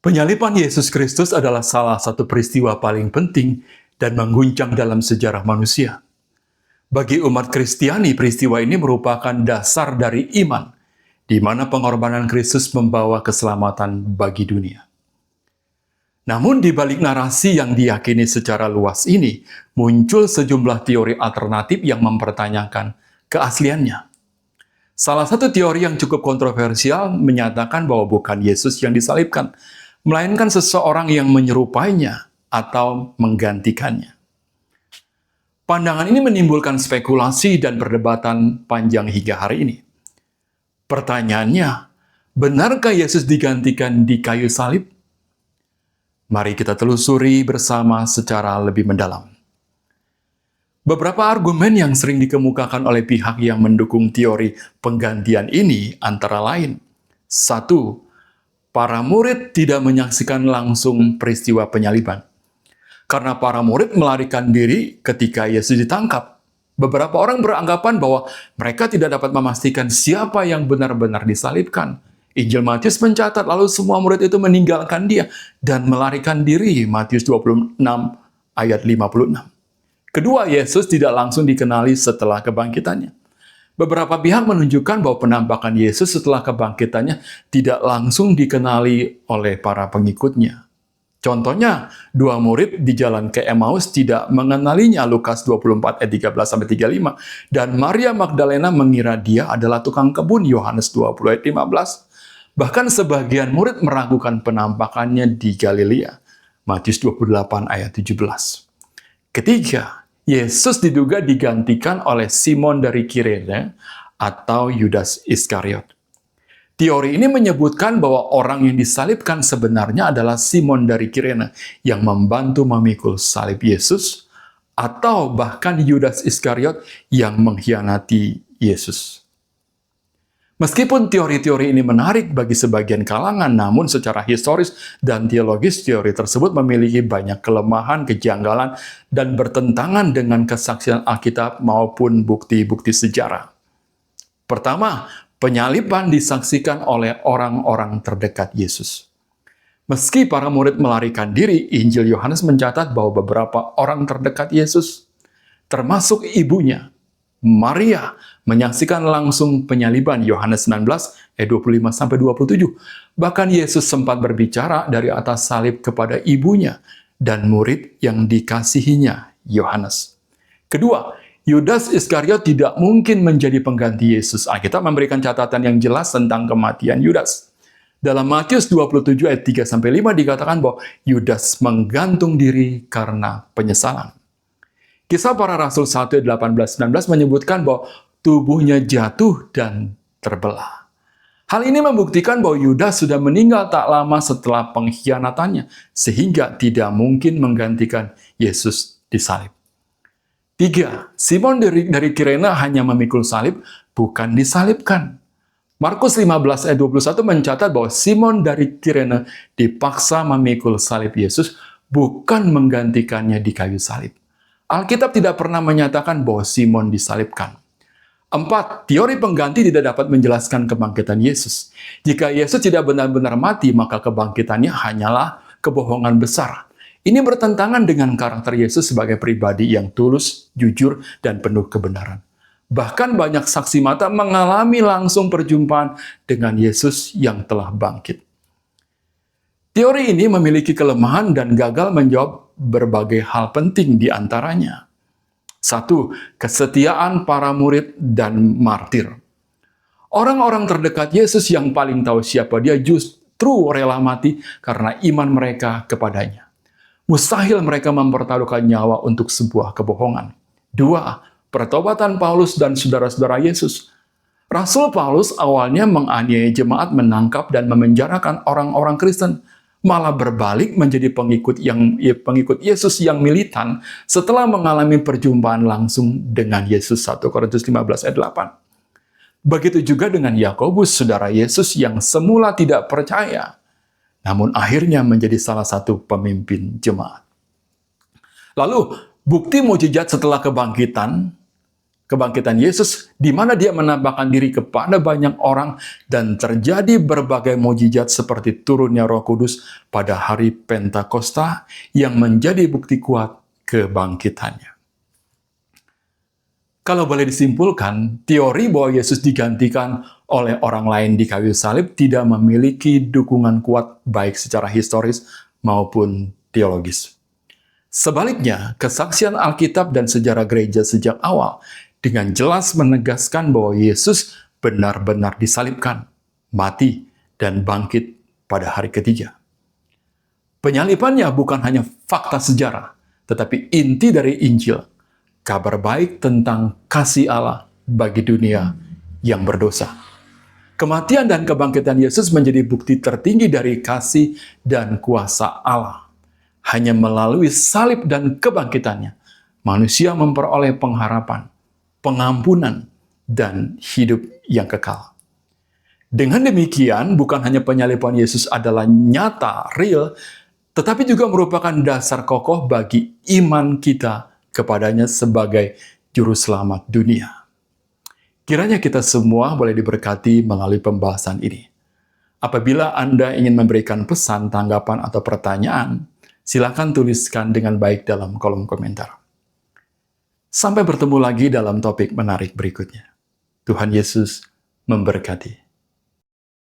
Penyaliban Yesus Kristus adalah salah satu peristiwa paling penting dan mengguncang dalam sejarah manusia. Bagi umat Kristiani, peristiwa ini merupakan dasar dari iman, di mana pengorbanan Kristus membawa keselamatan bagi dunia. Namun di balik narasi yang diyakini secara luas ini, muncul sejumlah teori alternatif yang mempertanyakan keasliannya. Salah satu teori yang cukup kontroversial menyatakan bahwa bukan Yesus yang disalibkan, melainkan seseorang yang menyerupainya atau menggantikannya. Pandangan ini menimbulkan spekulasi dan perdebatan panjang hingga hari ini. Pertanyaannya, benarkah Yesus digantikan di kayu salib? Mari kita telusuri bersama secara lebih mendalam. Beberapa argumen yang sering dikemukakan oleh pihak yang mendukung teori penggantian ini antara lain: 1. Para murid tidak menyaksikan langsung peristiwa penyaliban. Karena para murid melarikan diri ketika Yesus ditangkap. Beberapa orang beranggapan bahwa mereka tidak dapat memastikan siapa yang benar-benar disalibkan. Injil Matius mencatat lalu semua murid itu meninggalkan dia dan melarikan diri, Matius 26 ayat 56. Kedua, Yesus tidak langsung dikenali setelah kebangkitannya. Beberapa pihak menunjukkan bahwa penampakan Yesus setelah kebangkitannya tidak langsung dikenali oleh para pengikutnya. Contohnya, dua murid di jalan ke Emmaus tidak mengenalinya, Lukas 24 ayat 13-35, dan Maria Magdalena mengira dia adalah tukang kebun, Yohanes 20 ayat 15. Bahkan sebagian murid meragukan penampakannya di Galilea, Matius 28 ayat 17. Ketiga, Yesus diduga digantikan oleh Simon dari Kirene atau Yudas Iskariot. Teori ini menyebutkan bahwa orang yang disalibkan sebenarnya adalah Simon dari Kirene yang membantu memikul salib Yesus, atau bahkan Yudas Iskariot yang mengkhianati Yesus. Meskipun teori-teori ini menarik bagi sebagian kalangan, namun secara historis dan teologis teori tersebut memiliki banyak kelemahan, kejanggalan, dan bertentangan dengan kesaksian Alkitab maupun bukti-bukti sejarah. Pertama, penyaliban disaksikan oleh orang-orang terdekat Yesus. Meski para murid melarikan diri, Injil Yohanes mencatat bahwa beberapa orang terdekat Yesus, termasuk ibunya, Maria, menyaksikan langsung penyaliban, Yohanes 19 ayat 25-27. Bahkan Yesus sempat berbicara dari atas salib kepada ibunya dan murid yang dikasihinya, Yohanes. Kedua, Yudas Iskariot tidak mungkin menjadi pengganti Yesus. Alkitab memberikan catatan yang jelas tentang kematian Yudas. Dalam Matius 27 ayat 3-5 dikatakan bahwa Yudas menggantung diri karena penyesalan. Kisah Para Rasul 1 ayat 18-19 menyebutkan bahwa tubuhnya jatuh dan terbelah. Hal ini membuktikan bahwa Yudas sudah meninggal tak lama setelah pengkhianatannya, sehingga tidak mungkin menggantikan Yesus disalib. 3. Simon dari Kirene hanya memikul salib, bukan disalibkan. Markus 15 ayat 21 mencatat bahwa Simon dari Kirene dipaksa memikul salib Yesus, bukan menggantikannya di kayu salib. Alkitab tidak pernah menyatakan bahwa Simon disalibkan. 4. Teori pengganti tidak dapat menjelaskan kebangkitan Yesus. Jika Yesus tidak benar-benar mati, maka kebangkitannya hanyalah kebohongan besar. Ini bertentangan dengan karakter Yesus sebagai pribadi yang tulus, jujur, dan penuh kebenaran. Bahkan banyak saksi mata mengalami langsung perjumpaan dengan Yesus yang telah bangkit. Teori ini memiliki kelemahan dan gagal menjawab berbagai hal penting di antaranya. 1. Kesetiaan para murid dan martir. Orang-orang terdekat Yesus yang paling tahu siapa dia justru rela mati karena iman mereka kepadanya. Mustahil mereka mempertaruhkan nyawa untuk sebuah kebohongan. 2. Pertobatan Paulus dan saudara-saudara Yesus. Rasul Paulus awalnya menganiaya jemaat, menangkap dan memenjarakan orang-orang Kristen, malah berbalik menjadi pengikut Yesus yang militan setelah mengalami perjumpaan langsung dengan Yesus. 1 Korintus 15 ayat 8. Begitu juga dengan Yakobus, saudara Yesus yang semula tidak percaya, namun akhirnya menjadi salah satu pemimpin jemaat. Lalu, bukti mukjizat setelah kebangkitan Kebangkitan Yesus, di mana dia menampakkan diri kepada banyak orang dan terjadi berbagai mukjizat seperti turunnya Roh Kudus pada hari Pentakosta yang menjadi bukti kuat kebangkitannya. Kalau boleh disimpulkan, teori bahwa Yesus digantikan oleh orang lain di kayu salib tidak memiliki dukungan kuat baik secara historis maupun teologis. Sebaliknya, kesaksian Alkitab dan sejarah gereja sejak awal dengan jelas menegaskan bahwa Yesus benar-benar disalibkan, mati, dan bangkit pada hari ketiga. Penyalibannya bukan hanya fakta sejarah, tetapi inti dari Injil, kabar baik tentang kasih Allah bagi dunia yang berdosa. Kematian dan kebangkitan Yesus menjadi bukti tertinggi dari kasih dan kuasa Allah. Hanya melalui salib dan kebangkitannya, manusia memperoleh pengharapan, pengampunan, dan hidup yang kekal. Dengan demikian, bukan hanya penyaliban Yesus adalah nyata, real, tetapi juga merupakan dasar kokoh bagi iman kita kepadanya sebagai Juru Selamat dunia. Kiranya kita semua boleh diberkati melalui pembahasan ini. Apabila Anda ingin memberikan pesan, tanggapan, atau pertanyaan, silakan tuliskan dengan baik dalam kolom komentar. Sampai bertemu lagi dalam topik menarik berikutnya. Tuhan Yesus memberkati.